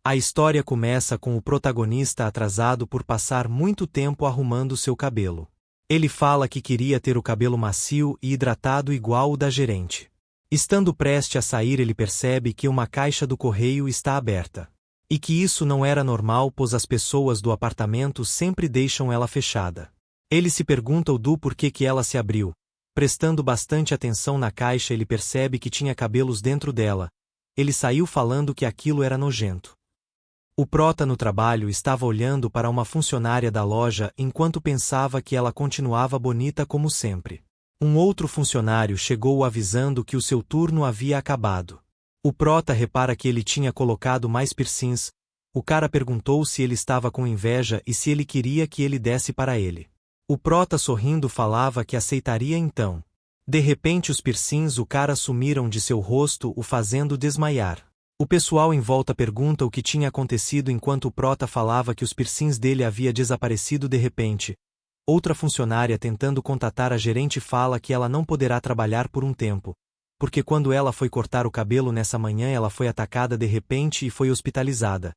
A história começa com o protagonista atrasado por passar muito tempo arrumando seu cabelo. Ele fala que queria ter o cabelo macio e hidratado igual o da gerente. Estando prestes a sair, ele percebe que uma caixa do correio está aberta. E que isso não era normal, pois as pessoas do apartamento sempre deixam ela fechada. Ele se pergunta do porquê que ela se abriu. Prestando bastante atenção na caixa, ele percebe que tinha cabelos dentro dela. Ele saiu falando que aquilo era nojento. O prota no trabalho estava olhando para uma funcionária da loja enquanto pensava que ela continuava bonita como sempre. Um outro funcionário chegou avisando que o seu turno havia acabado. O prota repara que ele tinha colocado mais piercings. O cara perguntou se ele estava com inveja e se ele queria que ele desse para ele. O prota sorrindo falava que aceitaria então. De repente os piercings do cara sumiram de seu rosto, o fazendo desmaiar. O pessoal em volta pergunta o que tinha acontecido enquanto o prota falava que os piercings dele havia desaparecido de repente. Outra funcionária tentando contatar a gerente fala que ela não poderá trabalhar por um tempo, porque quando ela foi cortar o cabelo nessa manhã ela foi atacada de repente e foi hospitalizada.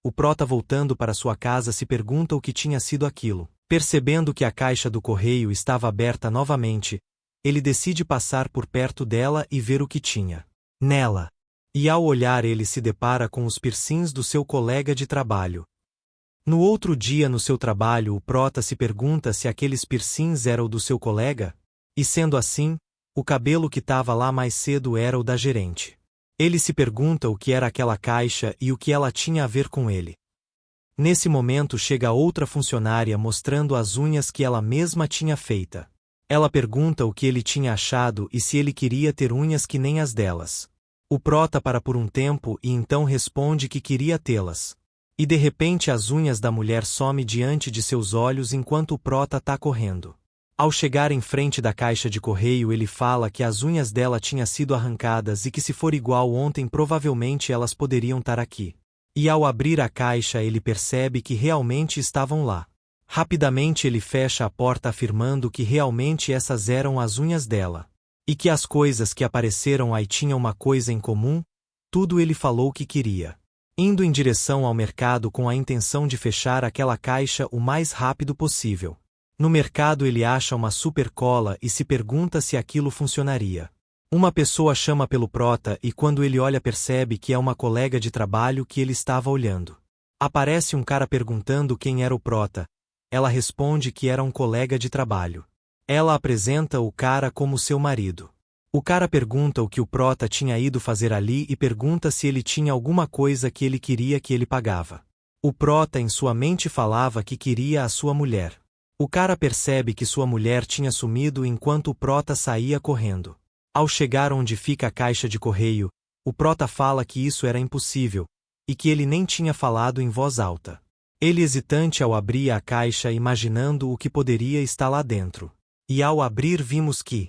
O prota voltando para sua casa se pergunta o que tinha sido aquilo. Percebendo que a caixa do correio estava aberta novamente, ele decide passar por perto dela e ver o que tinha nela. E ao olhar ele se depara com os piercings do seu colega de trabalho. No outro dia no seu trabalho o prota se pergunta se aqueles piercings eram do seu colega, e sendo assim, o cabelo que estava lá mais cedo era o da gerente. Ele se pergunta o que era aquela caixa e o que ela tinha a ver com ele. Nesse momento chega outra funcionária mostrando as unhas que ela mesma tinha feita. Ela pergunta o que ele tinha achado e se ele queria ter unhas que nem as delas. O prota para por um tempo e então responde que queria tê-las. E de repente as unhas da mulher somem diante de seus olhos enquanto o prota tá correndo. Ao chegar em frente da caixa de correio ele fala que as unhas dela tinham sido arrancadas e que se for igual ontem provavelmente elas poderiam estar aqui. E ao abrir a caixa ele percebe que realmente estavam lá. Rapidamente ele fecha a porta afirmando que realmente essas eram as unhas dela. E que as coisas que apareceram aí tinham uma coisa em comum, tudo ele falou que queria. Indo em direção ao mercado com a intenção de fechar aquela caixa o mais rápido possível. No mercado ele acha uma super cola e se pergunta se aquilo funcionaria. Uma pessoa chama pelo prota e quando ele olha percebe que é uma colega de trabalho que ele estava olhando. Aparece um cara perguntando quem era o prota. Ela responde que era um colega de trabalho. Ela apresenta o cara como seu marido. O cara pergunta o que o prota tinha ido fazer ali e pergunta se ele tinha alguma coisa que ele queria que ele pagava. O prota em sua mente falava que queria a sua mulher. O cara percebe que sua mulher tinha sumido enquanto o prota saía correndo. Ao chegar onde fica a caixa de correio, o prota fala que isso era impossível, e que ele nem tinha falado em voz alta. Ele hesitante ao abrir a caixa imaginando o que poderia estar lá dentro. E ao abrir vimos que